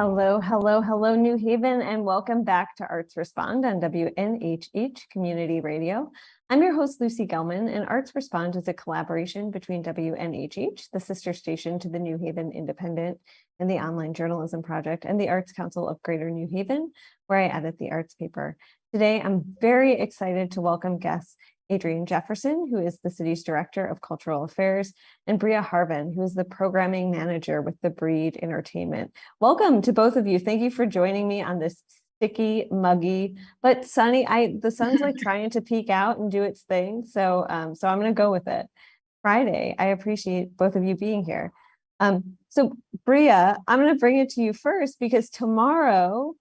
Hello, hello, hello, New Haven, and welcome back to Arts Respond on WNHH Community Radio. I'm your host, Lucy Gellman, and Arts Respond is a collaboration between WNHH, the sister station to the New Haven Independent and the Online Journalism Project, and the Arts Council of Greater New Haven, where I edit the arts paper. Today, I'm very excited to welcome guests Adrian Jefferson, who is the city's Director of Cultural Affairs, and Bria Harvin, who is the Programming Manager with the Breed Entertainment. Welcome to both of you. Thank you for joining me on this sticky, muggy, but sunny. The sun's like trying to peek out and do its thing. So I'm going to go with it. Friday. I appreciate both of you being here. So Bria, I'm going to bring it to you first because tomorrow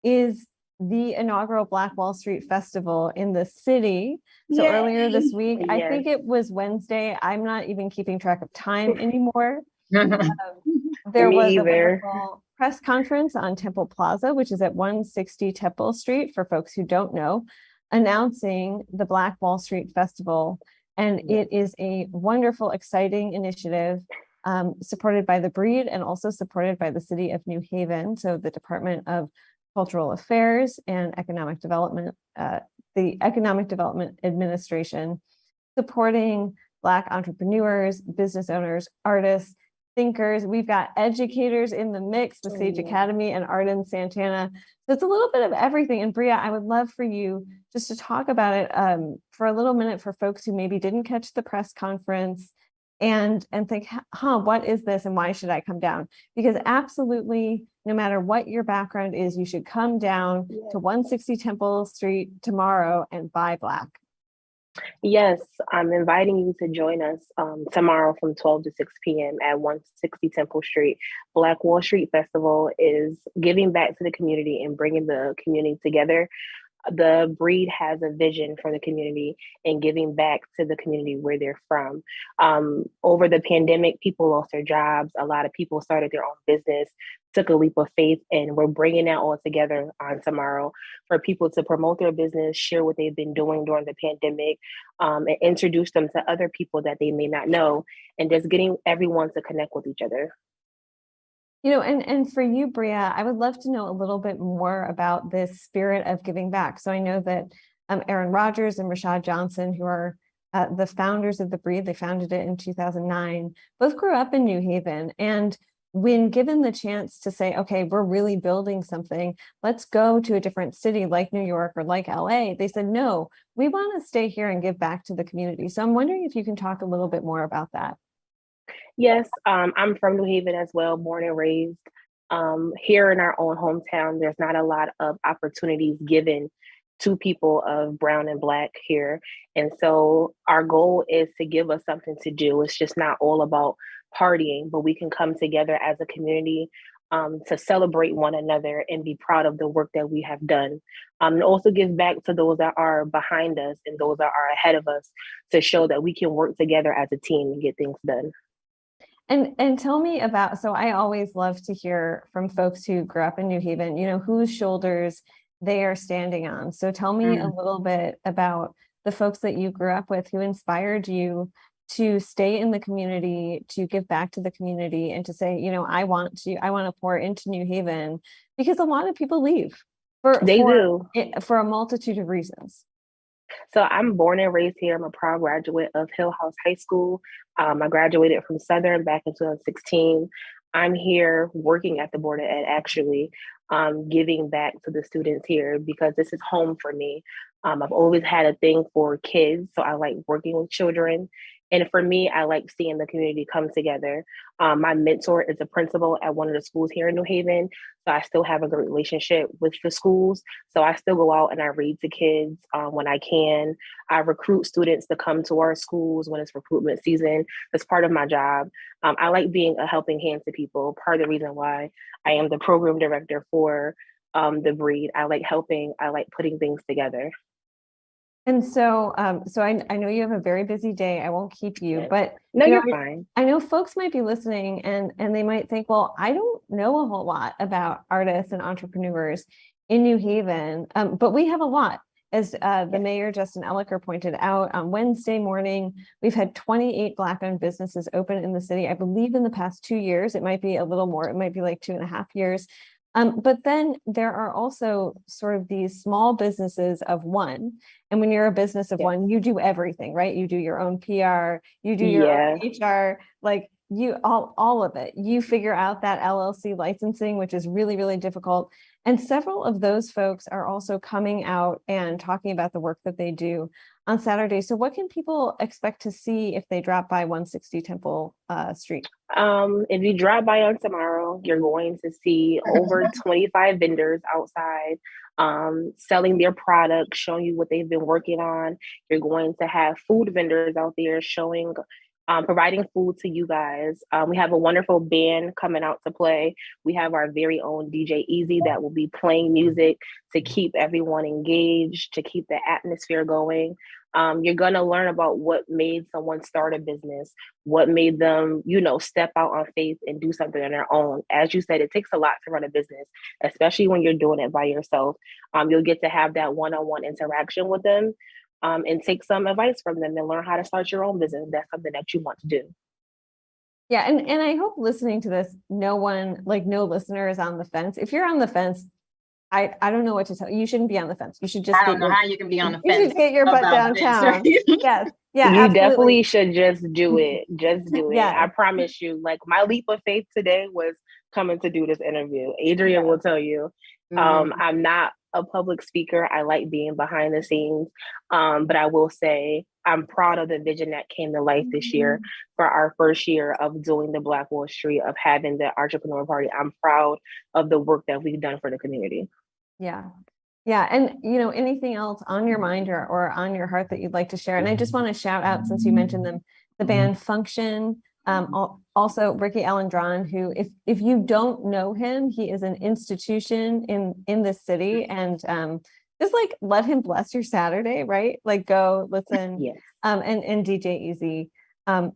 is the inaugural Black Wall Street Festival in the city. So Yay. Earlier this week, yes. I think it was Wednesday. I'm not even keeping track of time anymore. There was a wonderful press conference on Temple Plaza, which is at 160 Temple Street, for folks who don't know, announcing the Black Wall Street Festival. And it is a wonderful, exciting initiative supported by the Breed and also supported by the city of New Haven. So the Department of Cultural Affairs and Economic Development, the Economic Development Administration, supporting Black entrepreneurs, business owners, artists, thinkers. We've got educators in the mix, the Sage Academy and Arden Santana. So it's a little bit of everything. And Bria, I would love for you just to talk about it for a little minute for folks who maybe didn't catch the press conference and think, what is this and why should I come down? Because absolutely, no matter what your background is, you should come down to 160 Temple Street tomorrow and buy Black. Yes, I'm inviting you to join us tomorrow from 12 to 6 p.m. at 160 Temple Street. Black Wall Street Festival is giving back to the community and bringing the community together. The Breed has a vision for the community and giving back to the community where they're from. Over the pandemic, people lost their jobs. A lot of people started their own business, took a leap of faith, and we're bringing that all together on tomorrow for people to promote their business, share what they've been doing during the pandemic, and introduce them to other people that they may not know, and just getting everyone to connect with each other. You know, and for you, Bria, I would love to know a little bit more about this spirit of giving back. So I know that Aaron Rodgers and Rashad Johnson, who are the founders of the Breed, they founded it in 2009, both grew up in New Haven. And when given the chance to say, okay, we're really building something, let's go to a different city like New York or like LA, they said, no, we want to stay here and give back to the community. So I'm wondering if you can talk a little bit more about that. Yes, I'm from New Haven as well, born and raised. Here in our own hometown, there's not a lot of opportunities given to people of brown and Black here. And so our goal is to give us something to do. It's just not all about partying, but we can come together as a community to celebrate one another and be proud of the work that we have done. And also give back to those that are behind us and those that are ahead of us to show that we can work together as a team and get things done. And tell me about, so I always love to hear from folks who grew up in New Haven, you know, whose shoulders they are standing on. So tell me a little bit about the folks that you grew up with who inspired you to stay in the community, to give back to the community, and to say, you know, I want to pour into New Haven, because a lot of people leave for a multitude of reasons. So I'm born and raised here. I'm a proud graduate of Hill House High School. I graduated from Southern back in 2016. I'm here working at the Board of Ed, actually, giving back to the students here because this is home for me. I've always had a thing for kids, so I like working with children. And for me, I like seeing the community come together. My mentor is a principal at one of the schools here in New Haven, so I still have a good relationship with the schools. So I still go out and I read to kids when I can. I recruit students to come to our schools when it's recruitment season. That's part of my job. I like being a helping hand to people. Part of the reason why I am the program director for the Breed. I like helping. I like putting things together. And so, I know you have a very busy day. I won't keep you, but no, you're fine. I know folks might be listening and they might think, well, I don't know a whole lot about artists and entrepreneurs in New Haven, but we have a lot. As the mayor, Justin Ellicker, pointed out on Wednesday morning, we've had 28 Black-owned businesses open in the city. I believe in the past 2 years, it might be a little more, it might be like 2.5 years. But then there are also sort of these small businesses of one. And when you're a business of one, you do everything, right? You do your own PR, you do your own HR, like you all of it. You figure out that LLC licensing, which is really, really difficult. And several of those folks are also coming out and talking about the work that they do on Saturday. So what can people expect to see if they drop by 160 Temple Street? If you drop by on tomorrow, you're going to see over 25 vendors outside selling their products, showing you what they've been working on. You're going to have food vendors out there showing, providing food to you guys. We have a wonderful band coming out to play. We have our very own DJ Easy that will be playing music to keep everyone engaged, to keep the atmosphere going. You're going to learn about what made someone start a business, what made them, step out on faith and do something on their own. As you said, it takes a lot to run a business, especially when you're doing it by yourself. You'll get to have that one-on-one interaction with them and take some advice from them and learn how to start your own business. That's something that you want to do. Yeah. And I hope listening to this, no listener is on the fence. If you're on the fence, I don't know what to tell you. You shouldn't be on the fence. You should just I don't know how you can be on the fence. You should get your butt downtown. Yes. Yeah. You absolutely. definitely should just do it. Just do it. Yeah. I promise you, like my leap of faith today was coming to do this interview. Adrian will tell you. I'm not a public speaker. I like being behind the scenes. But I will say I'm proud of the vision that came to life this year for our first year of doing the Black Wall Street, of having the entrepreneur party. I'm proud of the work that we've done for the community. Yeah. Yeah. And, anything else on your mind or on your heart that you'd like to share? And I just want to shout out, since you mentioned them, the band Function. Also Ricky Alendron, who, if you don't know him, he is an institution in this city, and just let him bless your Saturday, right? Go listen. Yes. And DJ Easy.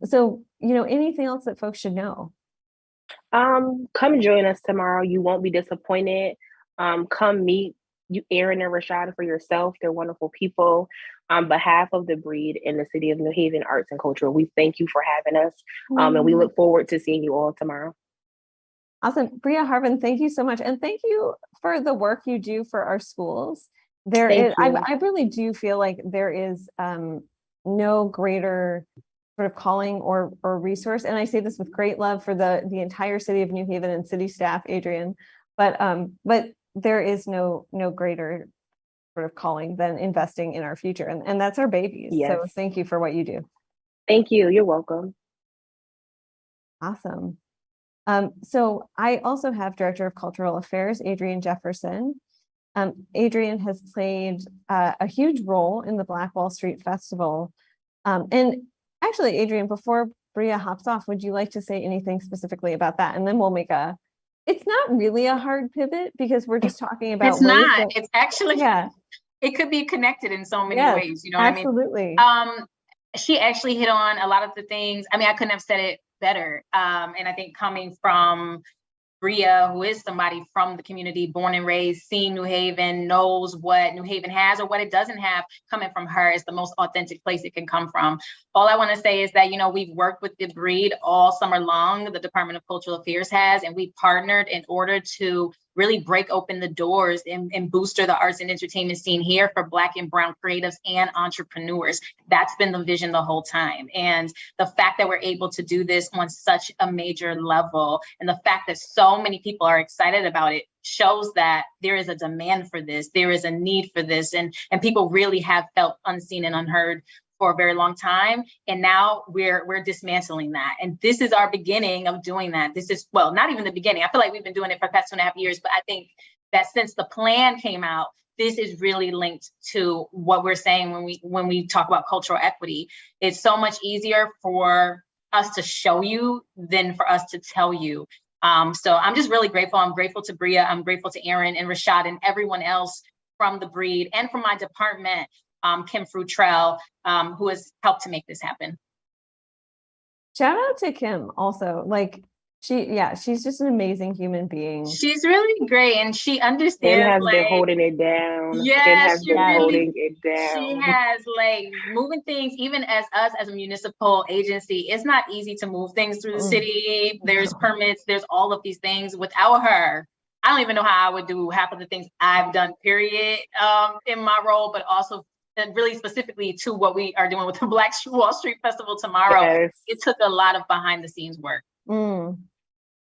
So, anything else that folks should know? Come join us tomorrow. You won't be disappointed. Come meet Aaron and Rashad for yourself. They're wonderful people. On behalf of the Breed in the city of New Haven Arts and Culture, we thank you for having us. And we look forward to seeing you all tomorrow. Awesome. Bria Harvin, thank you so much. And thank you for the work you do for our schools. I really do feel like there is no greater sort of calling or resource. And I say this with great love for the entire city of New Haven and city staff, Adrian, but there is no greater sort of calling than investing in our future. And that's our babies. Yes. So thank you for what you do. Thank you. You're welcome. Awesome. So I also have Director of Cultural Affairs, Adrian Jefferson. Adrian has played a huge role in the Black Wall Street Festival. And actually, Adrian, before Bria hops off, would you like to say anything specifically about that? And then we'll make it's not really a hard pivot, because we're just talking about it's actually, it could be connected in so many ways, absolutely. I mean? She actually hit on a lot of the things. I mean, I couldn't have said it better. And I think coming from Bria, who is somebody from the community, born and raised, seen New Haven, knows what New Haven has or what it doesn't have, coming from her is the most authentic place it can come from. All I want to say is that, we've worked with the Breed all summer long. The Department of Cultural Affairs has, and we partnered in order to really break open the doors and booster the arts and entertainment scene here for Black and Brown creatives and entrepreneurs. That's been the vision the whole time. And the fact that we're able to do this on such a major level, and the fact that so many people are excited about it, shows that there is a demand for this, there is a need for this, and people really have felt unseen and unheard for a very long time. And now we're dismantling that. And this is our beginning of doing that. This is, well, not even the beginning. I feel like we've been doing it for the past 2.5 years, but I think that since the plan came out, this is really linked to what we're saying when we talk about cultural equity. It's so much easier for us to show you than for us to tell you. So I'm just really grateful. I'm grateful to Bria. I'm grateful to Aaron and Rashad and everyone else from the Breed and from my department, Kim Frutrell, who has helped to make this happen. Shout out to Kim also. She's just an amazing human being. She's really great, and she understands. Kim has been holding it down. Yes, Kim has been holding it down. She has moving things, even as us as a municipal agency. It's not easy to move things through the city. There's permits. There's all of these things. Without her, I don't even know how I would do half of the things I've done, period, in my role, but also really specifically to what we are doing with the Black Wall Street Festival tomorrow. Yes. It took a lot of behind the scenes work.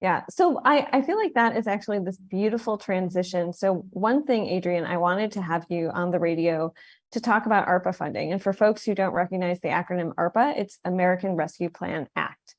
Yeah, so I feel like that is actually this beautiful transition. So one thing, Adrian, I wanted to have you on the radio to talk about ARPA funding. And for folks who don't recognize the acronym ARPA, it's American Rescue Plan Act.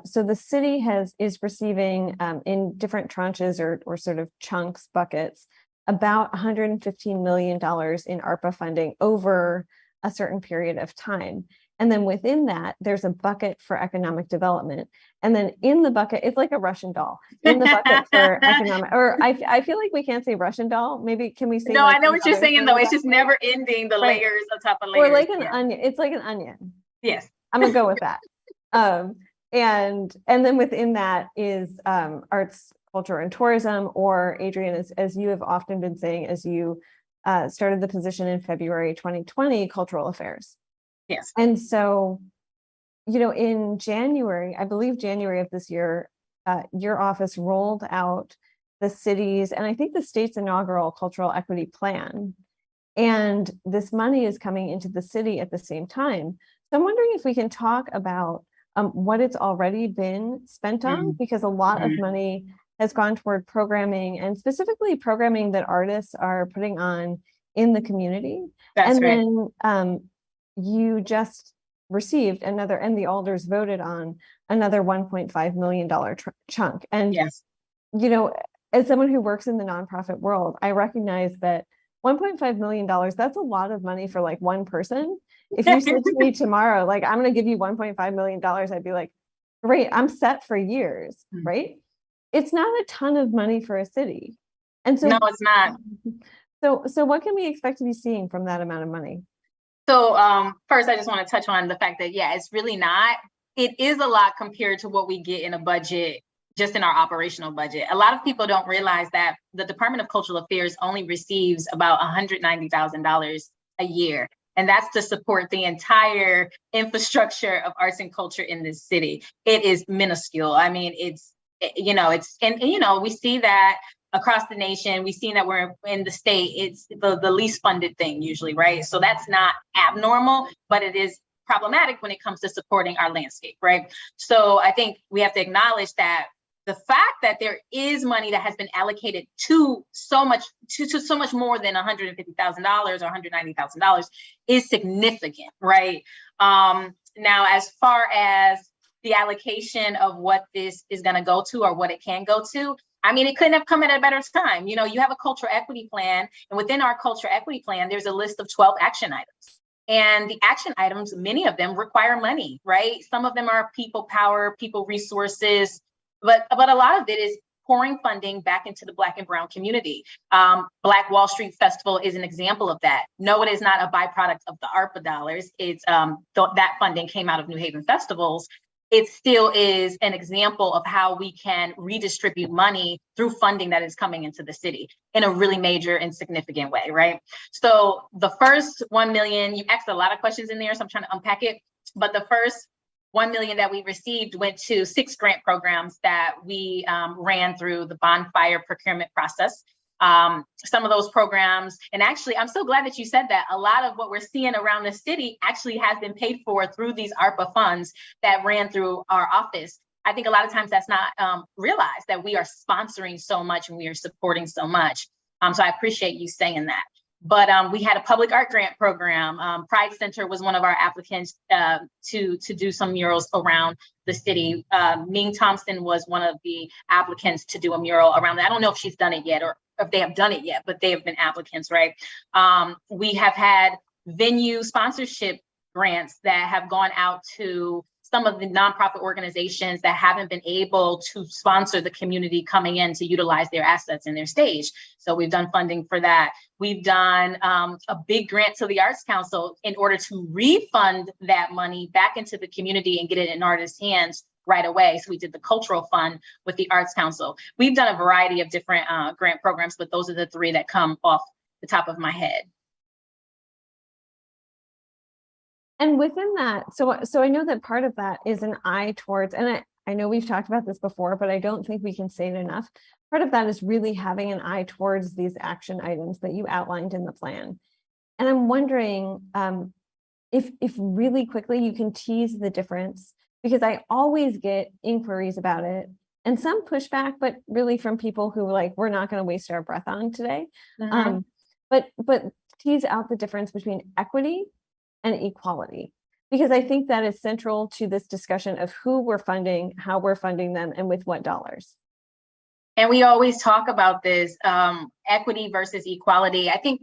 So the city is receiving in different tranches or sort of chunks, buckets, about $115 million in ARPA funding over a certain period of time. And then within that, there's a bucket for economic development. And then in the bucket, it's like a Russian doll. In the bucket for economic, or I feel like we can't say Russian doll. Maybe can we say? No, like I know what you're saying though. It's just way? never ending, the Right. layers on top of layers. Or like an onion. It's like an onion. Yes. I'm gonna go with that. And then within that is arts, culture, and tourism, or Adrian, as you have often been saying, as you started the position in February 2020, cultural affairs. Yes. And so, in January, I believe January of this year, your office rolled out the city's, and I think the state's inaugural cultural equity plan. And this money is coming into the city at the same time. So I'm wondering if we can talk about what it's already been spent on, because a lot of money has gone toward programming, and specifically programming that artists are putting on in the community. That's and right. Then you just received another, and the alders voted on another $1.5 million chunk. And, yes. As someone who works in the nonprofit world, I recognize that $1.5 million, that's a lot of money for like one person. If you said to me tomorrow, like, I'm going to give you $1.5 million, I'd be like, great, I'm set for years, right? It's not a ton of money for a city. And so, no, it's not. So what can we expect to be seeing from that amount of money? So first, I just want to touch on the fact that, yeah, it's really not. It is a lot compared to what we get in a budget, just in our operational budget. A lot of people don't realize that the Department of Cultural Affairs only receives about $190,000 a year. And that's to support the entire infrastructure of arts and culture in this city. It is minuscule. I mean, we see that across the nation. We've seen that we're in the state, it's the least funded thing usually, right? So that's not abnormal, but it is problematic when it comes to supporting our landscape, right? So I think we have to acknowledge that the fact that there is money that has been allocated to so much more than $150,000 or $190,000 is significant, right? Now, as far as the allocation of what this is going to go to or what it can go to, I mean, it couldn't have come at a better time. You have a cultural equity plan, and within our cultural equity plan, there's a list of 12 action items. And the action items, many of them require money, right? Some of them are people power, people resources, but a lot of it is pouring funding back into the Black and Brown community. Black Wall Street Festival is an example of that. No, it is not a byproduct of the ARPA dollars. It's that funding came out of New Haven festivals. It still is an example of how we can redistribute money through funding that is coming into the city in a really major and significant way, right? So the first 1 million, you asked a lot of questions in there, so I'm trying to unpack it. But the first 1 million that we received went to 6 grant programs that we ran through the bonfire procurement process. Some of those programs, and actually, I'm so glad that you said that. A lot of what we're seeing around the city actually has been paid for through these ARPA funds that ran through our office. I think a lot of times that's not realized, that we are sponsoring so much and we are supporting so much. So I appreciate you saying that. But we had a public art grant program. Pride Center was one of our applicants to do some murals around the city. Ming Thompson was one of the applicants to do a mural around that. I don't know if she's done it yet or if they have done it yet, but they have been applicants, right? We have had venue sponsorship grants that have gone out to some of the nonprofit organizations that haven't been able to sponsor the community coming in to utilize their assets in their stage. So we've done funding for that. We've done a big grant to the Arts Council in order to refund that money back into the community and get it in artists' hands right away. So we did the cultural fund with the Arts Council. We've done a variety of different grant programs, but those are the 3 that come off the top of my head. And within that, so I know that part of that is an eye towards, and I know we've talked about this before, but I don't think we can say it enough. Part of that is really having an eye towards these action items that you outlined in the plan. And I'm wondering if really quickly you can tease the difference, because I always get inquiries about it and some pushback, but really from people who like, we're not going to waste our breath on today. But tease out the difference between equity and equality, because I think that is central to this discussion of who we're funding, how we're funding them, and with what dollars. And we always talk about this equity versus equality. I think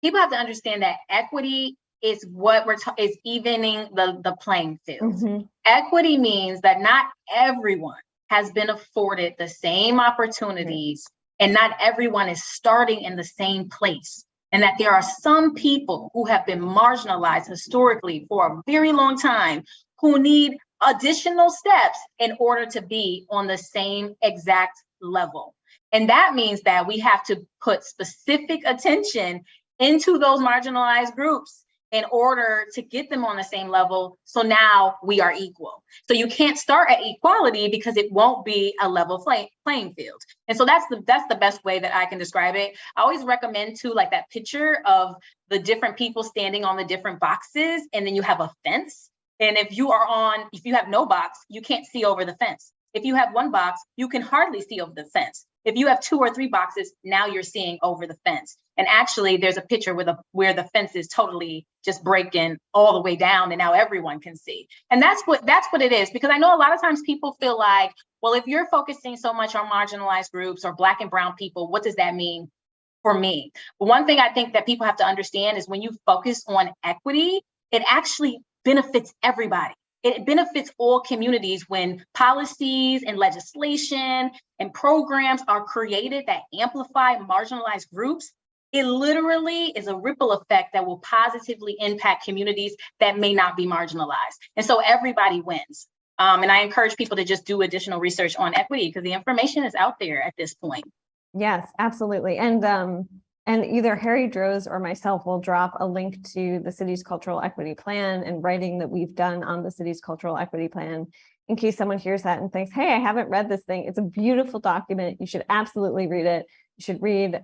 people have to understand that equity is what is evening the playing field. Equity means that not everyone has been afforded the same opportunities, and not everyone is starting in the same place. And that there are some people who have been marginalized historically for a very long time who need additional steps in order to be on the same exact level. And that means that we have to put specific attention into those marginalized groups in order to get them on the same level. So now we are equal. So you can't start at equality because it won't be a level playing field. And so that's the best way that I can describe it. I always recommend too, like that picture of the different people standing on the different boxes, and then you have a fence. And if you have no box, you can't see over the fence. If you have one box, you can hardly see over the fence. If you have 2 or 3 boxes, now you're seeing over the fence. And actually there's a picture where the fence is totally just breaking all the way down, and now everyone can see. And that's what it is, because I know a lot of times people feel like, well, if you're focusing so much on marginalized groups or Black and brown people, what does that mean for me? But one thing I think that people have to understand is when you focus on equity, it actually benefits everybody. It benefits all communities when policies and legislation and programs are created that amplify marginalized groups. It literally is a ripple effect that will positively impact communities that may not be marginalized. And so everybody wins. And I encourage people to just do additional research on equity, because the information is out there at this point. Yes, absolutely. And either Harry Droz or myself will drop a link to the city's cultural equity plan and writing that we've done on the city's cultural equity plan, in case someone hears that and thinks, hey, I haven't read this thing. It's a beautiful document. You should absolutely read it. You should read,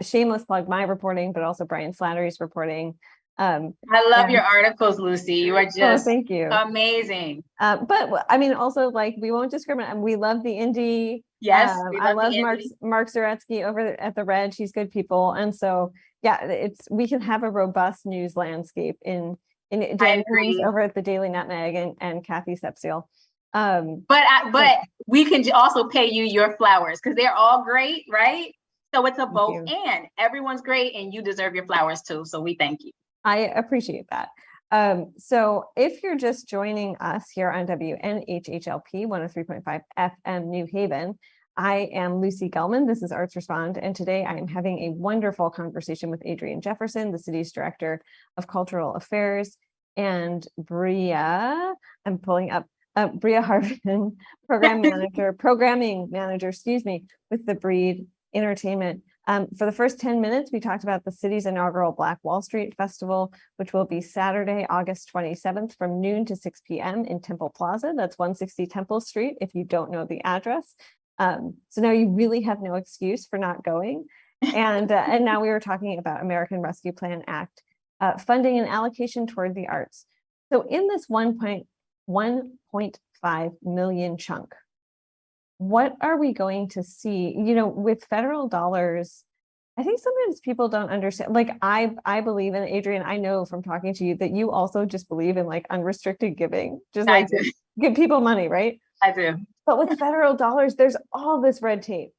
shameless plug, my reporting, but also Brian Slattery's reporting. I love your articles, Lucy. You are just thank you. Amazing. But I mean, also, like, we won't discriminate. We love the indie. Yes, I love Mark Zaretsky over at the Red. She's good people, and so yeah, we can have a robust news landscape in Dan over at the Daily Nutmeg and Kathy Sepsiel. But we can also pay you your flowers, because they're all great, right? So it's a both and. Everyone's great, and you deserve your flowers too. So we thank you. I appreciate that. So if you're just joining us here on WNHHLP 103.5 FM New Haven, I am Lucy Gellman. This is Arts Respond, and today I am having a wonderful conversation with Adrian Jefferson, the city's director of cultural affairs, and Bria. I'm pulling up Bria Harvin, programming manager, with the Breed Entertainment. For the first 10 minutes, we talked about the city's inaugural Black Wall Street Festival, which will be Saturday, August 27th from noon to 6 p.m. in Temple Plaza. That's 160 Temple Street, if you don't know the address. So now you really have no excuse for not going. And now we were talking about American Rescue Plan Act funding and allocation toward the arts. So in this 1.5 million chunk, what are we going to see? With federal dollars, I think sometimes people don't understand. Like I believe in, Adrian, I know from talking to you that you also just believe in like unrestricted giving, just like give people money, right? I do. But with federal dollars, there's all this red tape.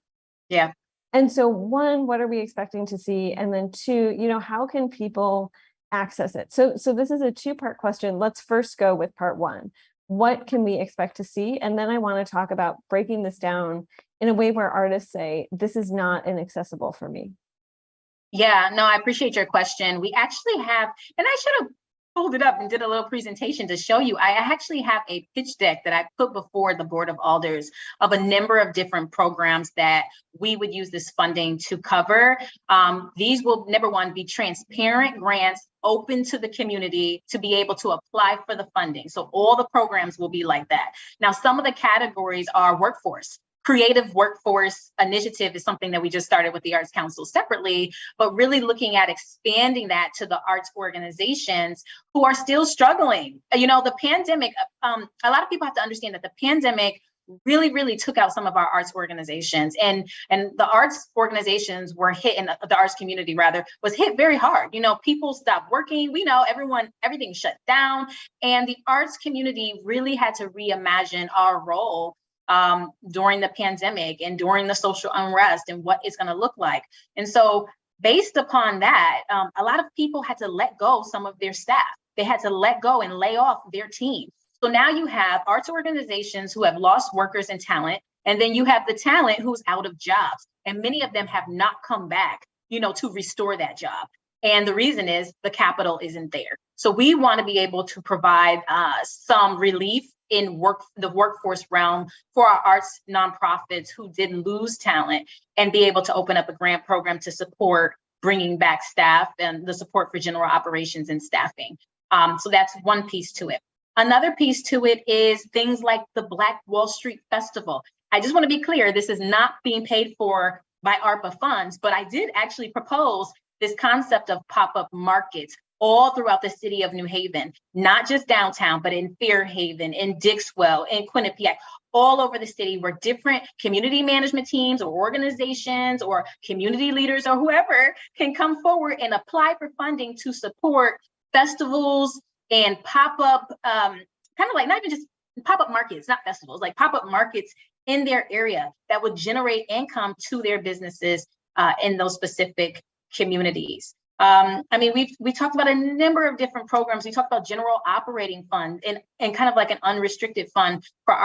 Yeah. And so 1, what are we expecting to see? And then 2, how can people access it? So this is a 2-part question. Let's first go with part 1. What can we expect to see? And then I want to talk about breaking this down in a way where artists say, this is not inaccessible for me. Yeah, no, I appreciate your question. We actually have, and I should have pulled it up and did a little presentation to show you. I actually have a pitch deck that I put before the Board of Alders of a number of different programs that we would use this funding to cover. These will, number one, be transparent grants open to the community to be able to apply for the funding. So all the programs will be like that. Now, some of the categories are workforce. Creative Workforce Initiative is something that we just started with the Arts Council separately, but really looking at expanding that to the arts organizations who are still struggling. You know, the pandemic, a lot of people have to understand that the pandemic really took out some of our arts organizations, and the arts organizations were hit, and the arts community rather was hit very hard. You know, people stopped working. We know everything shut down, and the arts community really had to reimagine our role during the pandemic and during the social unrest and what it's going to look like. And so based upon that, a lot of people had to let go some of their staff. They had to let go and lay off their team. So now you have arts organizations who have lost workers and talent, and then you have the talent who's out of jobs. And many of them have not come back, you know, to restore that job. And the reason is the capital isn't there. So we want to be able to provide some relief in the workforce realm for our arts nonprofits who didn't lose talent, and be able to open up a grant program to support bringing back staff and the support for general operations and staffing. So that's one piece to it. Another piece to it is things like the Black Wall Street Festival. I just want to be clear, this is not being paid for by ARPA funds, but I did actually propose this concept of pop-up markets all throughout the city of New Haven, not just downtown, but in Fairhaven, in Dixwell, in Quinnipiac, all over the city, where different community management teams or organizations or community leaders or whoever can come forward and apply for funding to support festivals and pop-up, kind of like not even just pop-up markets, not festivals, like pop-up markets in their area that would generate income to their businesses in those specific communities. I mean, we talked about a number of different programs. We talked about general operating fund and kind of like an unrestricted fund for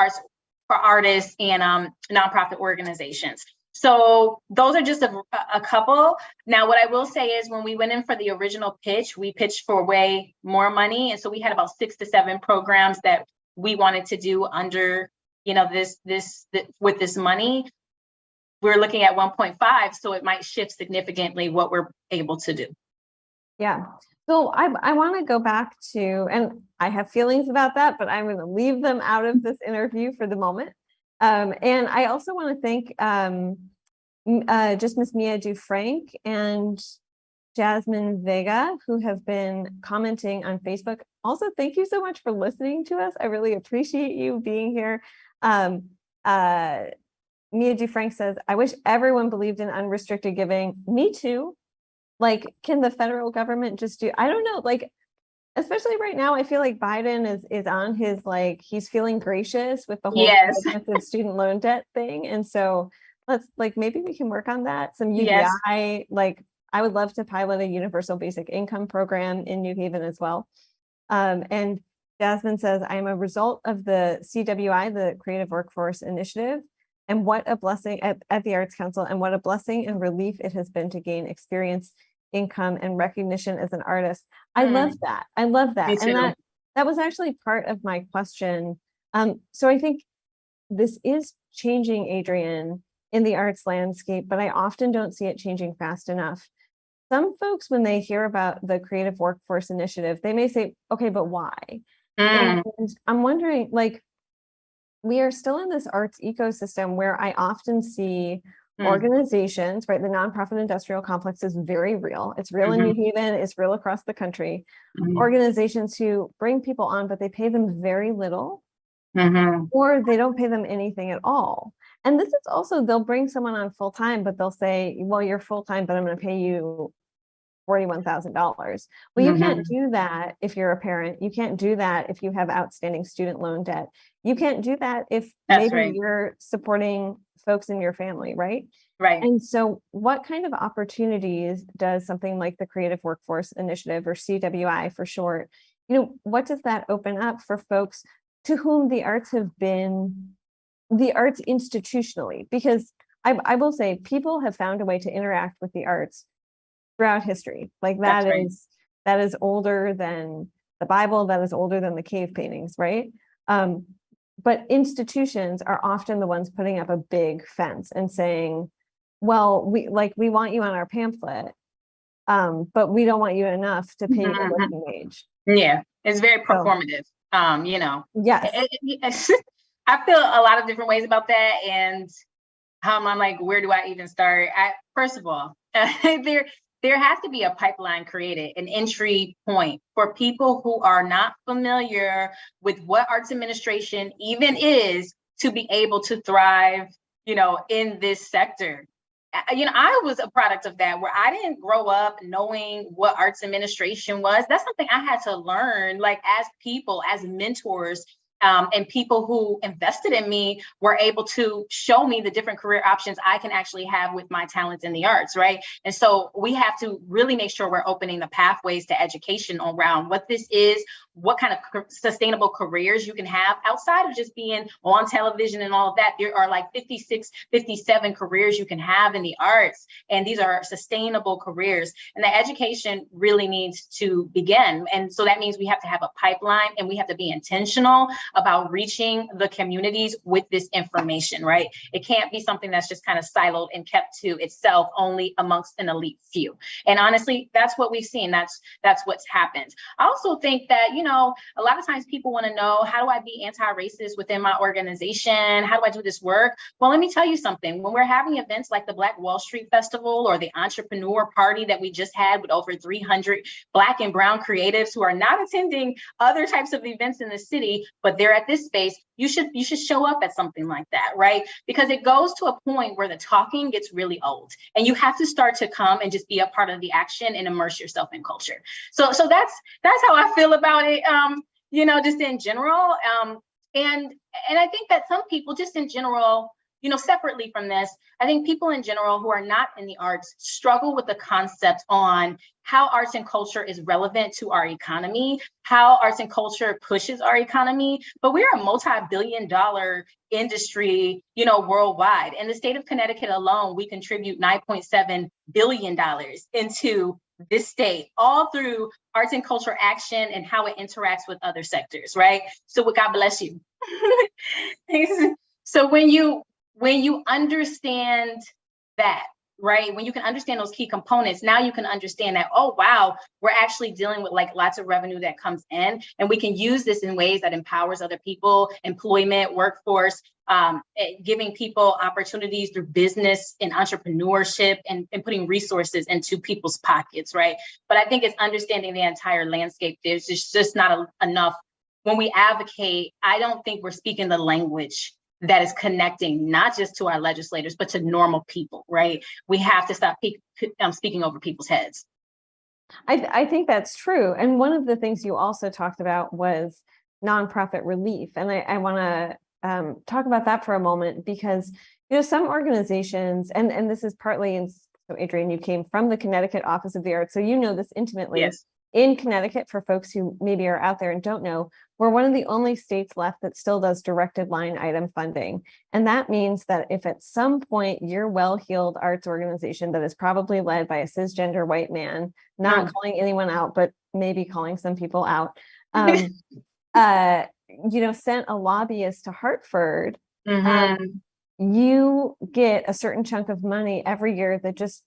artists and nonprofit organizations. So those are just a couple. Now, what I will say is when we went in for the original pitch, we pitched for way more money. And so we had about 6 to 7 programs that we wanted to do under, you know, with this money. We're looking at 1.5, so it might shift significantly what we're able to do. Yeah. So I want to go back to, and I have feelings about that, but I'm going to leave them out of this interview for the moment. And I also want to thank just Miss Mia Dufrank and Jasmine Vega, who have been commenting on Facebook. Also, thank you so much for listening to us. I really appreciate you being here. Mia Dufrank says, I wish everyone believed in unrestricted giving. Me too. Like, can the federal government just do, I don't know, like, especially right now, I feel like Biden is on his, like, he's feeling gracious with the whole massive student loan debt thing. And so let's, like, maybe we can work on that. Some UBI, like, I would love to pilot a universal basic income program in New Haven as well. And Jasmine says, I am a result of the CWI, the Creative Workforce Initiative, and what a blessing at the Arts Council, and what a blessing and relief it has been to gain experience, income, and recognition as an artist. I love that. I love that. And that was actually part of my question. So I think this is changing, Adrian, in the arts landscape, but I often don't see it changing fast enough. Some folks, when they hear about the Creative Workforce Initiative, they may say, okay, but why? And I'm wondering, like, we are still in this arts ecosystem where I often see organizations, right? The nonprofit industrial complex is very real. It's real in New Haven, it's real across the country. Organizations who bring people on, but they pay them very little, or they don't pay them anything at all. And this is also, they'll bring someone on full time, but they'll say, well, you're full time, but I'm going to pay you $41,000. Well, you can't do that if you're a parent. You can't do that if you have outstanding student loan debt. You can't do that if you're supporting folks in your family, right? Right. And so what kind of opportunities does something like the Creative Workforce Initiative, or CWI for short, you know, what does that open up for folks to whom the arts have been, the arts institutionally? Because I will say people have found a way to interact with the arts throughout history. Like that is older than the Bible, that is older than the cave paintings, right? But institutions are often the ones putting up a big fence and saying, well, we want you on our pamphlet, but we don't want you enough to pay a living wage. Yeah, it's very performative. Yes. I feel a lot of different ways about that, and I'm like, where do I even start? First of all, there has to be a pipeline created, an entry point for people who are not familiar with what arts administration even is, to be able to thrive, in this sector. I was a product of that, where I didn't grow up knowing what arts administration was. That's something I had to learn, like, as people, as mentors. And people who invested in me were able to show me the different career options I can actually have with my talents in the arts, right? And so we have to really make sure we're opening the pathways to education around what this is, what kind of sustainable careers you can have outside of just being on television and all of that. There are like 56, 57 careers you can have in the arts, and these are sustainable careers. And the education really needs to begin. And so that means we have to have a pipeline, and we have to be intentional about reaching the communities with this information, right? It can't be something that's just kind of siloed and kept to itself only amongst an elite few. And honestly, that's what we've seen. That's what's happened. I also think that, a lot of times people want to know, how do I be anti-racist within my organization? How do I do this work? Well, let me tell you something. When we're having events like the Black Wall Street Festival or the Entrepreneur Party that we just had with over 300 Black and Brown creatives who are not attending other types of events in the city, but they're at this space, you should show up at something like that, right? Because it goes to a point where the talking gets really old, and you have to start to come and just be a part of the action and immerse yourself in culture. So that's how I feel about it, just in general. And I think that some people, just in general, separately from this, I think people in general who are not in the arts struggle with the concept on how arts and culture is relevant to our economy, how arts and culture pushes our economy. But we're a multi-billion-dollar industry, worldwide. In the state of Connecticut alone, we contribute $9.7 billion into this state, all through arts and culture action and how it interacts with other sectors, right? So God bless you. So when you understand that, right, when you can understand those key components, now you can understand that, oh, wow, we're actually dealing with like lots of revenue that comes in, and we can use this in ways that empowers other people, employment, workforce, giving people opportunities through business and entrepreneurship, and putting resources into people's pockets, right? But I think it's understanding the entire landscape. There's just not enough. When we advocate, I don't think we're speaking the language that is connecting not just to our legislators, but to normal people, right? We have to stop speaking over people's heads. I think that's true. And one of the things you also talked about was nonprofit relief. And I want to talk about that for a moment, because, some organizations, and this is partly so Adrian, you came from the Connecticut Office of the Arts, so you know this intimately. Yes. In Connecticut, for folks who maybe are out there and don't know, we're one of the only states left that still does directed line item funding. And that means that if at some point your well-heeled arts organization that is probably led by a cisgender white man, not calling anyone out, but maybe calling some people out, sent a lobbyist to Hartford, you get a certain chunk of money every year that just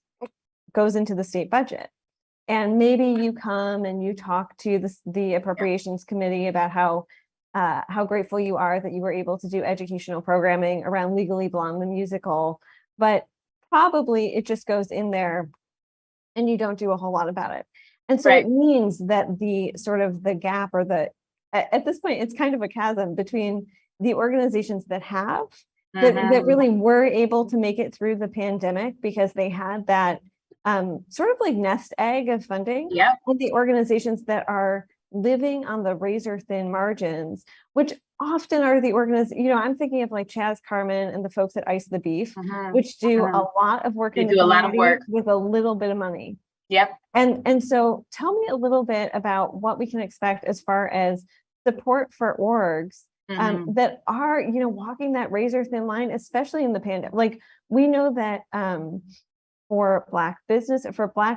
goes into the state budget. And maybe you come and you talk to the appropriations committee about how grateful you are that you were able to do educational programming around Legally Blonde, the musical, but probably it just goes in there and you don't do a whole lot about it. And so It means that the sort of the gap, or at this point, it's kind of a chasm between the organizations that have, that really were able to make it through the pandemic because they had that sort of like nest egg of funding, and the organizations that are living on the razor thin margins, which often are the organizations, I'm thinking of like Chaz Carmen and the folks at Ice the Beef, which do a lot of work in the community with a little bit of money. Yep. And so tell me a little bit about what we can expect as far as support for orgs that are, walking that razor thin line, especially in the pandemic. Like, we know that for Black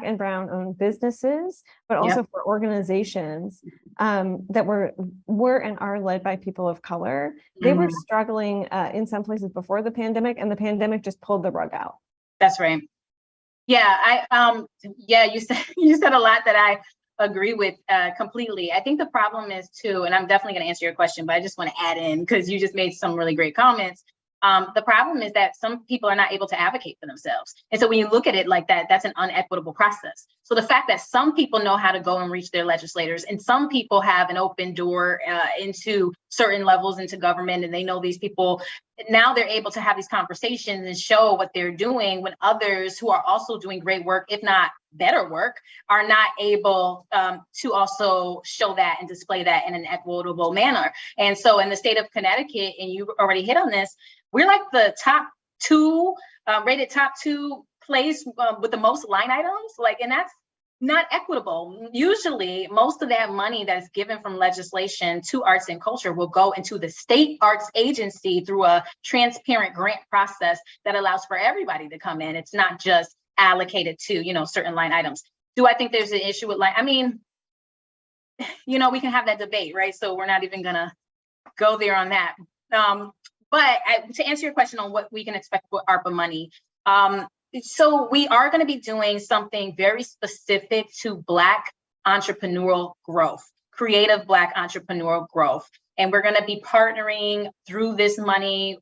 and Brown owned businesses, but also for organizations that were and are led by people of color, they were struggling in some places before the pandemic, and the pandemic just pulled the rug out. That's right. You said a lot that I agree with completely. I think the problem is too, and I'm definitely going to answer your question, but I just want to add in because you just made some really great comments. The problem is that some people are not able to advocate for themselves. And so when you look at it like that, that's an unequitable process. So the fact that some people know how to go and reach their legislators and some people have an open door into certain levels into government, and they know these people, now they're able to have these conversations and show what they're doing when others who are also doing great work, if not better work, are not able to also show that and display that in an equitable manner. And so in the state of Connecticut, and you already hit on this, we're like the rated top two place with the most line items, and that's not equitable. Usually, most of that money that is given from legislation to arts and culture will go into the state arts agency through a transparent grant process that allows for everybody to come in. It's not just allocated to, certain line items. Do I think there's an issue with we can have that debate, right? So we're not even gonna go there on that. But to answer your question on what we can expect with ARPA money, so we are going to be doing something very specific to Black entrepreneurial growth, creative Black entrepreneurial growth. And we're going to be partnering through this money,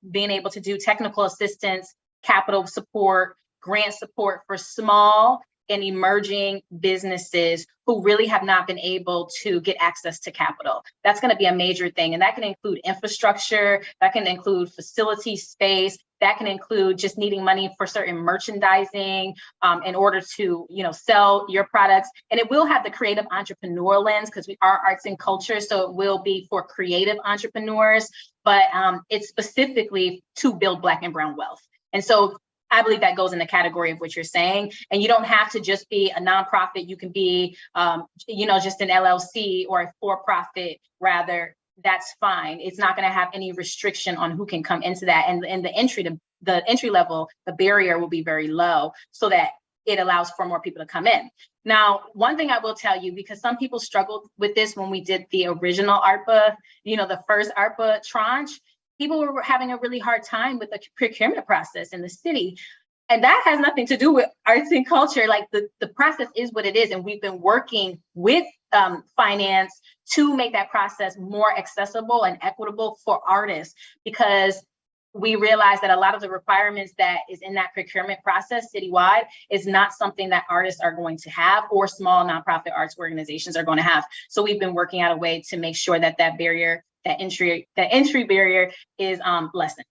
being able to do technical assistance, capital support, grant support for small and emerging businesses who really have not been able to get access to capital. That's going to be a major thing. And that can include infrastructure, that can include facility space, that can include just needing money for certain merchandising in order to, sell your products. And it will have the creative entrepreneur lens because we are arts and culture. So it will be for creative entrepreneurs, but it's specifically to build Black and brown wealth. And so I believe that goes in the category of what you're saying. And you don't have to just be a nonprofit. You can be, just an LLC or a for-profit, rather. That's fine. It's not going to have any restriction on who can come into that. And the entry level, the barrier will be very low so that it allows for more people to come in. Now, one thing I will tell you, because some people struggled with this when we did the original ARPA, the first ARPA tranche, people were having a really hard time with the procurement process in the city. And that has nothing to do with arts and culture. Like the process is what it is. And we've been working with finance to make that process more accessible and equitable for artists, because we realize that a lot of the requirements that is in that procurement process citywide is not something that artists are going to have or small nonprofit arts organizations are going to have. So we've been working out a way to make sure that barrier, that entry barrier is lessened.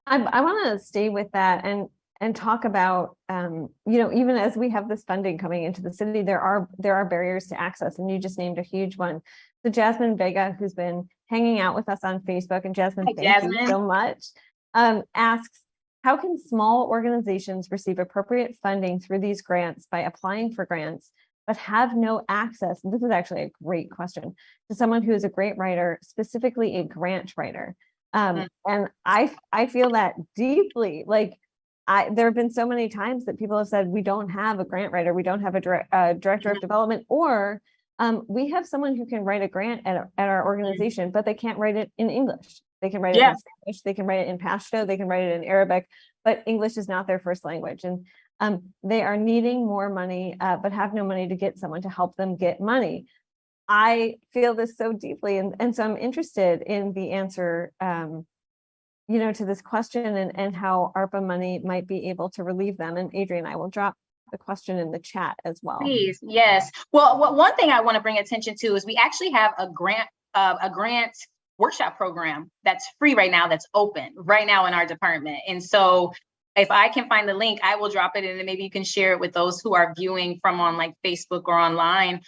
I want to stay with that and talk about, even as we have this funding coming into the city, there are barriers to access, and you just named a huge one. So Jasmine Vega, who's been hanging out with us on Facebook, and Jasmine, thank you so much, asks, how can small organizations receive appropriate funding through these grants by applying for grants, but have no access? And this is actually a great question, to someone who is a great writer, specifically a grant writer. And I feel that deeply. There have been so many times that people have said, we don't have a grant writer, we don't have a director of development, or we have someone who can write a grant at our organization, but they can't write it in English. They can write it in Spanish, they can write it in Pashto, they can write it in Arabic, but English is not their first language. And they are needing more money, but have no money to get someone to help them get money. I feel this so deeply. And so I'm interested in the answer to this question and how ARPA money might be able to relieve them. And Adrian, I will drop the question in the chat as well. Please, yes. Well, one thing I want to bring attention to is we actually have a grant workshop program that's free right now, that's open right now in our department. And so if I can find the link, I will drop it in, and maybe you can share it with those who are viewing from on Facebook or online.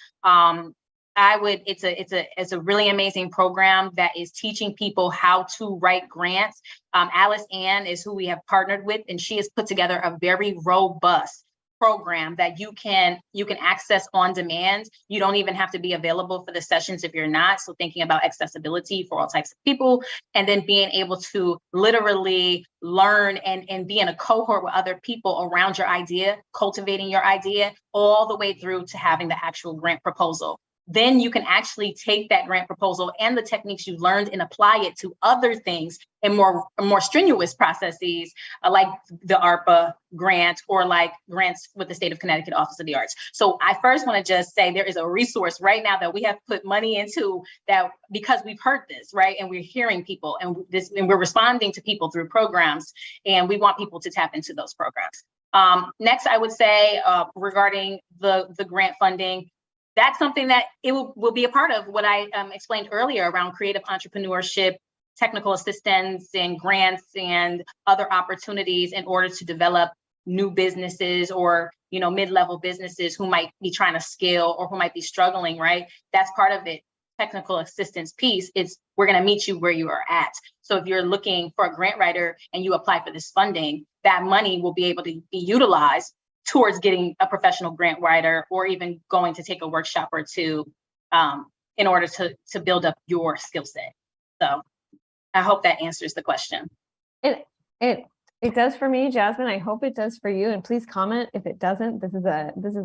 It's a really amazing program that is teaching people how to write grants. Alice Ann is who we have partnered with, and she has put together a very robust program that you can access on demand. You don't even have to be available for the sessions if you're not. So thinking about accessibility for all types of people, and then being able to literally learn and be in a cohort with other people around your idea, cultivating your idea, all the way through to having the actual grant proposal. then you can actually take that grant proposal and the techniques you learned and apply it to other things and more strenuous processes, like the ARPA grant or like grants with the State of Connecticut Office of the Arts. So I first want to just say there is a resource right now that we have put money into that because we've heard this, right? And we're hearing people and we're responding to people through programs, and we want people to tap into those programs. Next, I would say regarding the grant funding, that's something that it will be a part of what I explained earlier around creative entrepreneurship, technical assistance and grants and other opportunities in order to develop new businesses or, mid-level businesses who might be trying to scale or who might be struggling, right? That's part of it. Technical assistance piece, we're going to meet you where you are at. So if you're looking for a grant writer and you apply for this funding, that money will be able to be utilized towards getting a professional grant writer or even going to take a workshop or two in order to build up your skill set. So I hope that answers the question. It does for me, Jasmine. I hope it does for you. And please comment if it doesn't. This is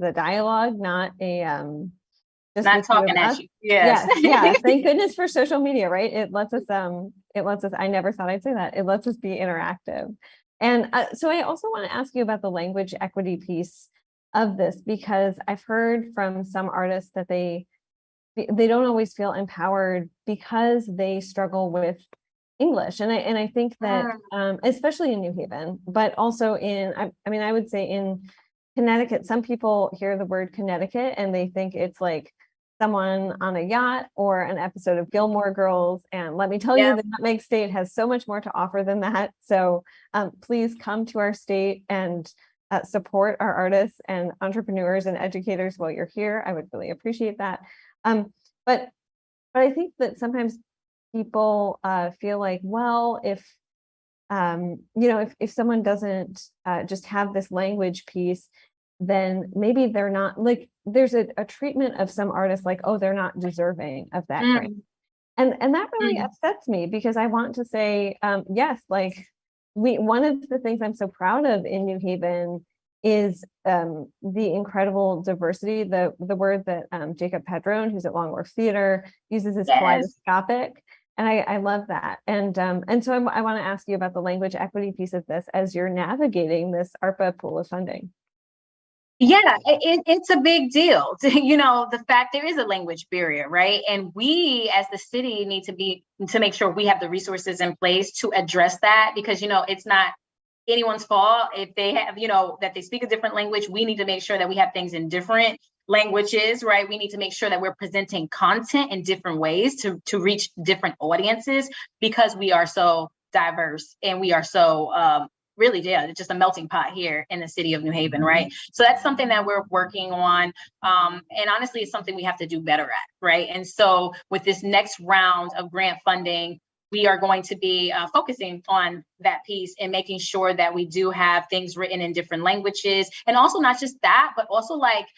a dialogue, not a just not talking at you. Yes. Yeah. Thank goodness for social media, right? It lets us. I never thought I'd say that. It lets us be interactive. And so I also want to ask you about the language equity piece of this, because I've heard from some artists that they don't always feel empowered because they struggle with English. And I think that especially in New Haven, but also I would say in Connecticut, some people hear the word Connecticut and they think it's like someone on a yacht or an episode of Gilmore Girls. And let me tell you, the Nutmeg State has so much more to offer than that. So please come to our state and support our artists and entrepreneurs and educators while you're here. I would really appreciate that. But I think that sometimes people feel like, well, if someone doesn't just have this language piece, then maybe they're not, like, there's a treatment of some artists like, oh, they're not deserving of that grant. And that really upsets me, because I want to say, yes, like one of the things I'm so proud of in New Haven is the incredible diversity, the word that Jacob Pedron, who's at Longworth Theater, uses is kaleidoscopic. And I love that. And so I want to ask you about the language equity piece of this as you're navigating this ARPA pool of funding. Yeah, it's a big deal. The fact there is a language barrier, right? And we as the city need to make sure we have the resources in place to address that, because, it's not anyone's fault if they have, that they speak a different language. We need to make sure that we have things in different languages, right? We need to make sure that we're presenting content in different ways to reach different audiences, because we are so diverse and we are so really, it's just a melting pot here in the city of New Haven, right? So that's something that we're working on. And honestly, it's something we have to do better at, right? And so with this next round of grant funding, we are going to be focusing on that piece and making sure that we do have things written in different languages. And also not just that, but also like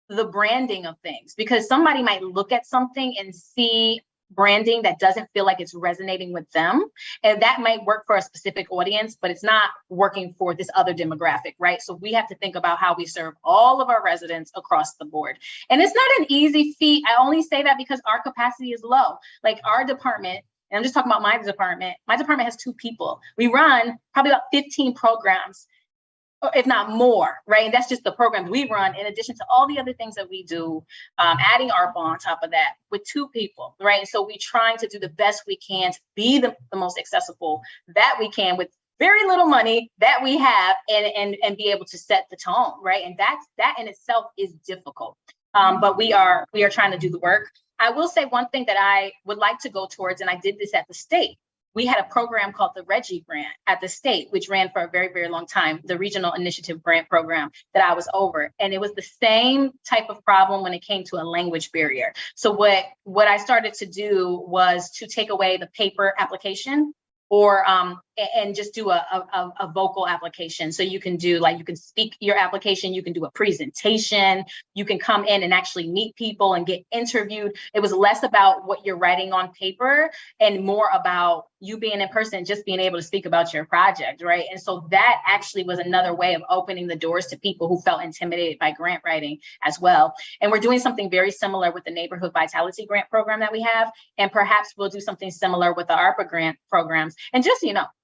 the branding of things, because somebody might look at something and see branding that doesn't feel like it's resonating with them. And that might work for a specific audience, but it's not working for this other demographic, right? So we have to think about how we serve all of our residents across the board. And it's not an easy feat. I only say that because our capacity is low. Like our department, and I'm just talking about my department has 2 people. We run probably about 15 programs, if not more, right? And that's just the programs we run, in addition to all the other things that we do, adding ARPA on top of that with 2 people, right? And so we're trying to do the best we can to be the most accessible that we can with very little money that we have, and be able to set the tone, right? And that in itself is difficult. But we are trying to do the work. I will say one thing that I would like to go towards, and I did this at the state. We had a program called the Reggie Grant at the state, which ran for a very, very long time, the Regional Initiative Grant Program that I was over. And it was the same type of problem when it came to a language barrier. So what I started to do was to take away the paper application, or and just do a vocal application. So you can do you can speak your application, you can do a presentation, you can come in and actually meet people and get interviewed. It was less about what you're writing on paper and more about you being in person, just being able to speak about your project, right? And so that actually was another way of opening the doors to people who felt intimidated by grant writing as well. And we're doing something very similar with the Neighborhood Vitality Grant program that we have. And perhaps we'll do something similar with the ARPA grant programs. And just,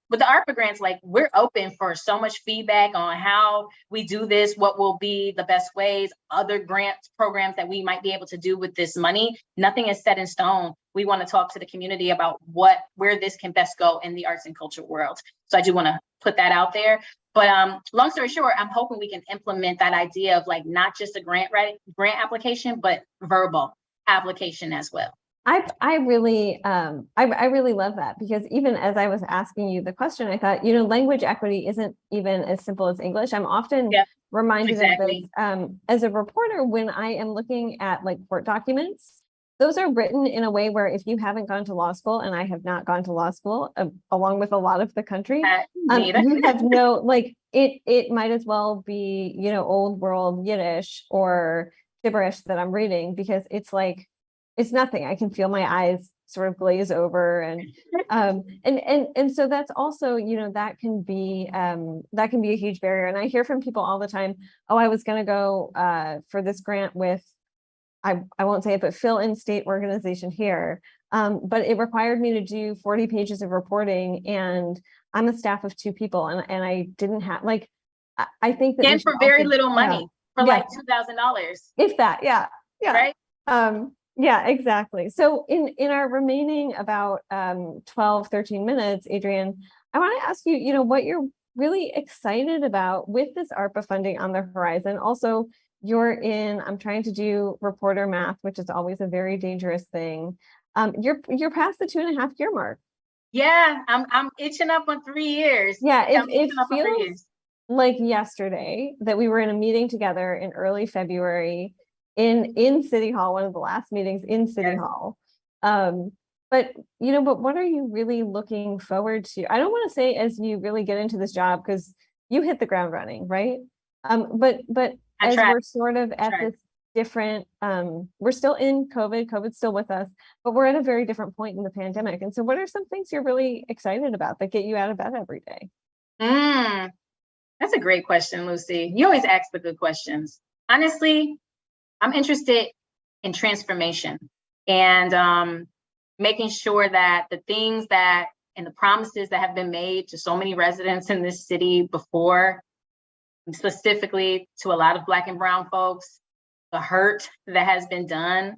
with the ARPA grants, we're open for so much feedback on how we do this, what will be the best ways, other grant programs that we might be able to do with this money. Nothing is set in stone. We want to talk to the community about where this can best go in the arts and culture world. So I do want to put that out there. But long story short, I'm hoping we can implement that idea of not just a grant application, but verbal application as well. I really love that, because even as I was asking you the question, I thought, language equity isn't even as simple as English. I'm often reminded of this as a reporter when I am looking at court documents. Those are written in a way where if you haven't gone to law school, and I have not gone to law school, along with a lot of the country, you have no, it might as well be, old world Yiddish or gibberish that I'm reading, because it's nothing. I can feel my eyes sort of glaze over, and so that's also, that can be a huge barrier. And I hear from people all the time, oh, I was going to go for this grant with, I won't say it, but fill in state organization here. But it required me to do 40 pages of reporting, and I'm a staff of 2 people, and I didn't have I think that, and for very little money, for $2,000, if that, right? Yeah, exactly. So in our remaining about 12, 13 minutes, Adrian, I want to ask you, what you're really excited about with this ARPA funding on the horizon. Also, I'm trying to do reporter math, which is always a very dangerous thing. You're past the 2.5-year mark. Yeah, I'm itching up on 3 years. Yeah, it feels like yesterday that we were in a meeting together in early February in City Hall, one of the last meetings in City Hall. But what are you really looking forward to? I don't want to say as you really get into this job, because you hit the ground running, right? But as we're sort of at this different, we're still in COVID's still with us, but we're at a very different point in the pandemic. And so what are some things you're really excited about that get you out of bed every day? That's a great question, Lucy. You always ask the good questions. Honestly, I'm interested in transformation and making sure that the things that and the promises that have been made to so many residents in this city before, specifically to a lot of Black and Brown folks, the hurt that has been done,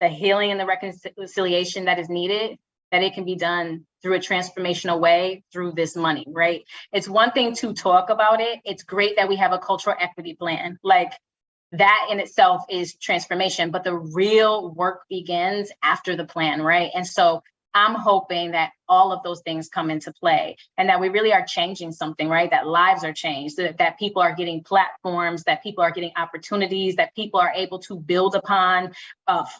the healing and the reconciliation that is needed, that it can be done through a transformational way through this money, right? It's one thing to talk about it. It's great that we have a cultural equity plan. That in itself is transformation, but the real work begins after the plan, right? And so I'm hoping that all of those things come into play and that we really are changing something, right? That lives are changed, that people are getting platforms, that people are getting opportunities, that people are able to build upon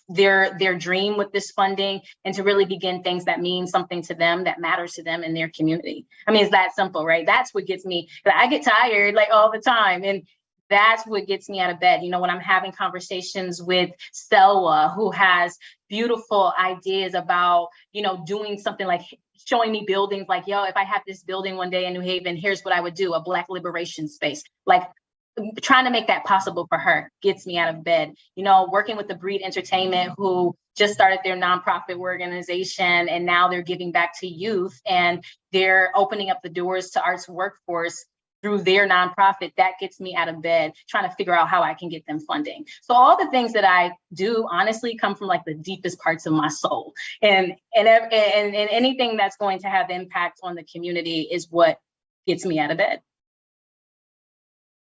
their dream with this funding and to really begin things that mean something to them, that matters to them in their community. I mean, it's that simple, right? That's what gets me, I get tired all the time. And that's what gets me out of bed. When I'm having conversations with Selwa, who has beautiful ideas about, doing something showing me buildings if I have this building one day in New Haven, here's what I would do, a Black liberation space. Trying to make that possible for her gets me out of bed. Working with the Breed Entertainment, who just started their nonprofit organization, and now they're giving back to youth and they're opening up the doors to arts workforce through their nonprofit. That gets me out of bed, trying to figure out how I can get them funding. So all the things that I do honestly come from the deepest parts of my soul, and anything that's going to have impact on the community is what gets me out of bed.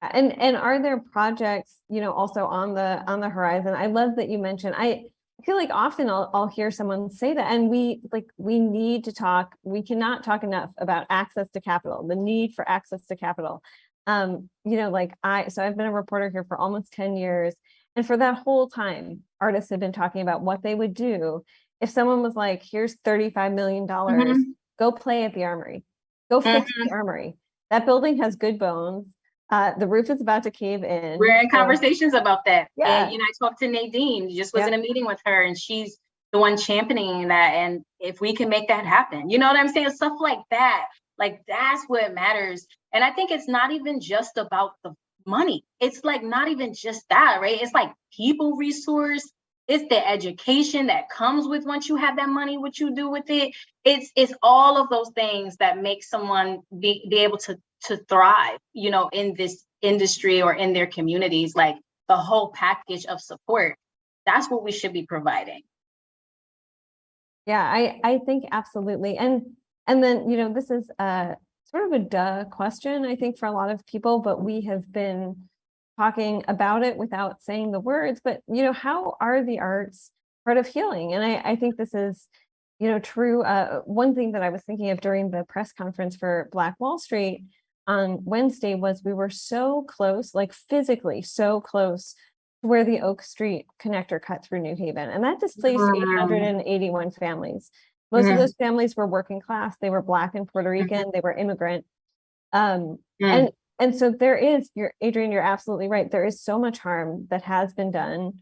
And are there projects, also on the horizon? I love that you mentioned, I feel like often I'll hear someone say that, and we need to talk, we cannot talk enough about access to capital, the need for access to capital. So I've been a reporter here for almost 10 years. And for that whole time, artists have been talking about what they would do if someone was here's $35 million, go play at the Armory. Go fix the armory. That building has good bones. The roof is about to cave in. We're in conversations about that. Yeah. And, I talked to Nadine, just was in a meeting with her, and she's the one championing that. And if we can make that happen, you know what I'm saying? Stuff like that. Like, that's what matters. And I think it's not even just about the money. It's like not even just that, right? It's like people resource. It's the education that comes with once you have that money, what you do with it. It's all of those things that make someone be able to thrive, in this industry or in their communities, like the whole package of support. That's what we should be providing. Yeah, I think absolutely. And then, this is sort of a duh question, I think, for a lot of people, but we have been talking about it without saying the words, but, how are the arts part of healing? And I think this is, true. One thing that I was thinking of during the press conference for Black Wall Street on Wednesday was we were so close, like physically so close to where the Oak Street connector cut through New Haven. And that displaced 881 families. Most of those families were working class. They were Black and Puerto Rican. They were immigrant. And so there is, Adrian, you're absolutely right. There is so much harm that has been done.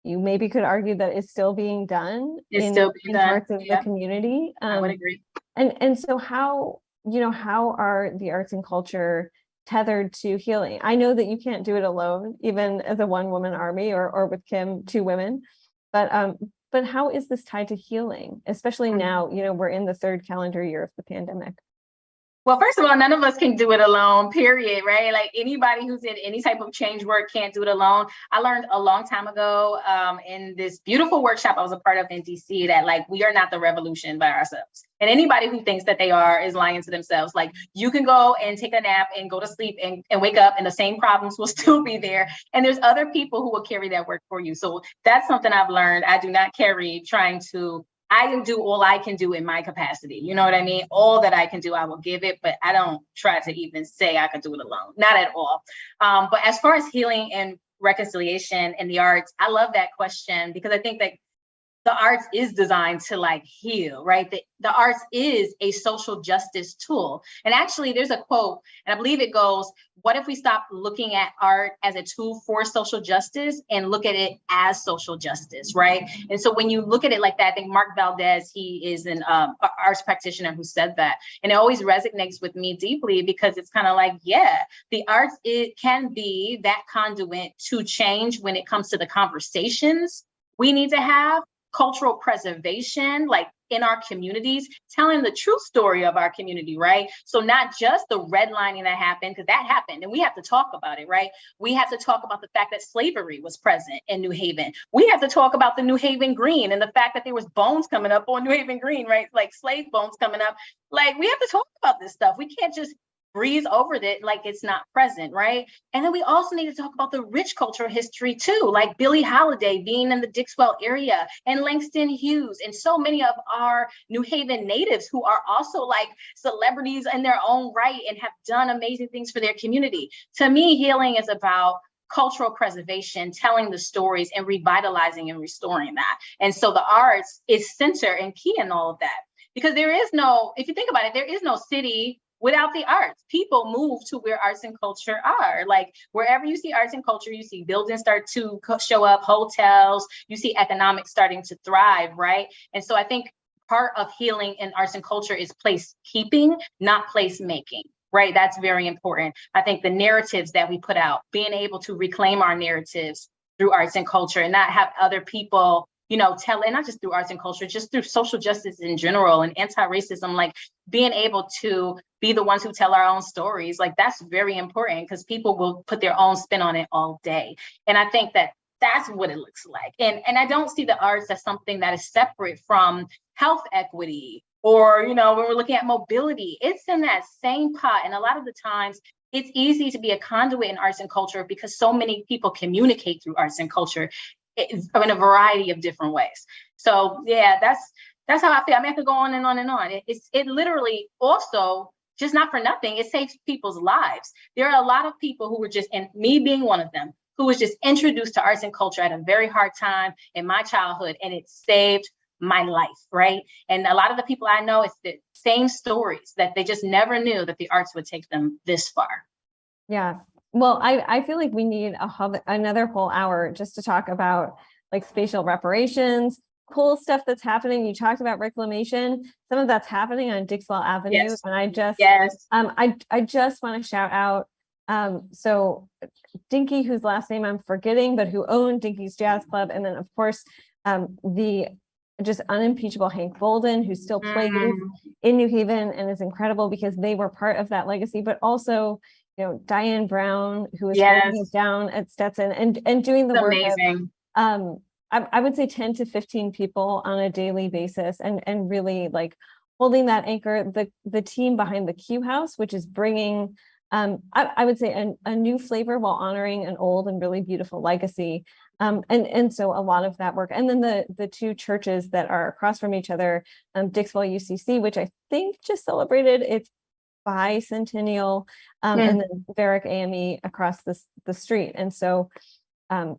You maybe could argue that it's still being done in parts of the community. I would agree. And so how are the arts and culture tethered to healing? I know that you can't do it alone, even as a one-woman army or with Kim, 2 women, but how is this tied to healing, especially now, we're in the 3rd calendar year of the pandemic? Well, first of all, none of us can do it alone, period, right? Like, anybody who's in any type of change work can't do it alone. I learned a long time ago in this beautiful workshop I was a part of in DC that, like, we are not the revolution by ourselves. And anybody who thinks that they are is lying to themselves. Like, you can go and take a nap and go to sleep and wake up and the same problems will still be there. And there's other people who will carry that work for you. So that's something I've learned. I do not carry I can do all I can do in my capacity. You know what I mean? All that I can do, I will give it, but I don't try to even say I can do it alone. Not at all. But as far as healing and reconciliation in the arts, I love that question because I think that the arts is designed to, like, heal, right? The arts is a social justice tool. And actually, there's a quote, and I believe it goes, what if we stop looking at art as a tool for social justice and look at it as social justice, right? And so when you look at it like that, I think Mark Valdez, he is an arts practitioner who said that. And it always resonates with me deeply because it's kind of like, yeah, the arts, it can be that conduit to change when it comes to the conversations we need to have, cultural preservation, like in our communities, telling the true story of our community, right? So not just the redlining that happened, because that happened and we have to talk about it, right? We have to talk about the fact that slavery was present in New Haven. We have to talk about the New Haven Green and the fact that there was bones coming up on New Haven Green, right? Like slave bones coming up. Like, we have to talk about this stuff. We can't just breeze over it like it's not present, right? And then we also need to talk about the rich cultural history too, like Billie Holiday being in the Dixwell area and Langston Hughes and so many of our New Haven natives who are also like celebrities in their own right and have done amazing things for their community. To me, healing is about cultural preservation, telling the stories and revitalizing and restoring that. And so the arts is center and key in all of that. Because there is no, if you think about it, there is no city without the arts. People move to where arts and culture are. Like, wherever you see arts and culture, you see buildings start to show up, hotels, you see economics starting to thrive, right? And so I think part of healing in arts and culture is place keeping, not place making, right? That's very important. I think the narratives that we put out, being able to reclaim our narratives through arts and culture and not have other people, you know, tell, and not just through arts and culture, just through social justice in general and anti-racism, like being able to be the ones who tell our own stories, like that's very important because people will put their own spin on it all day. And I think that that's what it looks like. And I don't see the arts as something that is separate from health equity or, you know, when we're looking at mobility, it's in that same pot. And a lot of the times it's easy to be a conduit in arts and culture because so many people communicate through arts and culture in a variety of different ways. So yeah, that's how I feel. I mean, I could go on and on and on. It literally also, just not for nothing, it saves people's lives. There are a lot of people who were just, and me being one of them, who was just introduced to arts and culture at a very hard time in my childhood, and it saved my life, right? And a lot of the people I know, it's the same stories that they just never knew that the arts would take them this far. Yeah. Well, I feel like we need another whole hour just to talk about like spatial reparations, cool stuff that's happening. You talked about reclamation. Some of that's happening on Dixwell Avenue. Yes. And I just, Yes. I just want to shout out, so Dinky, whose last name I'm forgetting, but who owned Dinky's Jazz Club. And then of course, the just unimpeachable Hank Bolden, who still plays in New Haven and is incredible because they were part of that legacy, but also, you know, Diane Brown, who is holding it down at Stetson and doing the work amazing. Of, I would say 10 to 15 people on a daily basis and really like holding that anchor. The team behind the Q House, which is bringing, I would say a new flavor while honoring an old and really beautiful legacy. And so a lot of that work. And then the two churches that are across from each other, Dixwell UCC, which I think just celebrated its bicentennial, and then Varick AME across the street. And so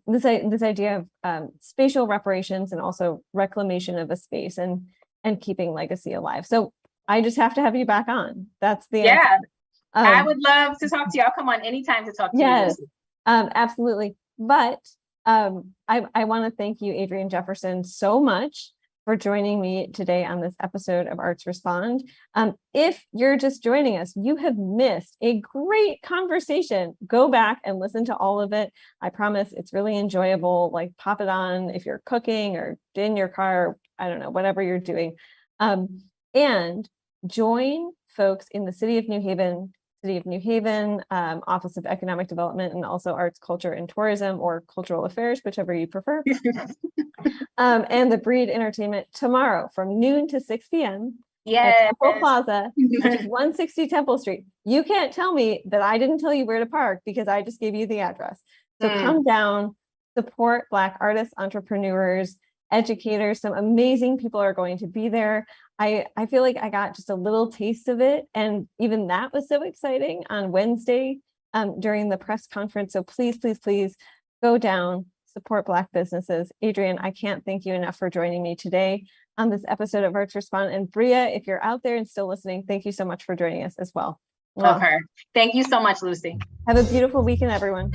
this idea of spatial reparations and also reclamation of a space and keeping legacy alive. So I just have to have you back on. That's the answer. I would love to talk to you. I'll come on anytime to talk to you. Yes, absolutely. But I want to thank you, Adrian Jefferson, so much for joining me today on this episode of Arts Respond. If you're just joining us, you have missed a great conversation. Go back and listen to all of it. I promise it's really enjoyable. Like pop it on if you're cooking or in your car, I don't know, whatever you're doing. And join folks in the City of New Haven, Office of Economic Development, and also Arts, Culture, and Tourism, or Cultural Affairs, whichever you prefer. And the Breed Entertainment tomorrow from noon to 6 p.m. at Temple Plaza, which is 160 Temple Street. You can't tell me that I didn't tell you where to park because I just gave you the address. So come down, support Black artists, entrepreneurs, educators. Some amazing people are going to be there. I feel like I got just a little taste of it. And even that was so exciting on Wednesday during the press conference. So please, please, please go down, support Black businesses. Adrian, I can't thank you enough for joining me today on this episode of Arts Respond. And Bria, if you're out there and still listening, thank you so much for joining us as well. Love her. Thank you so much, Lucy. Have a beautiful weekend, everyone.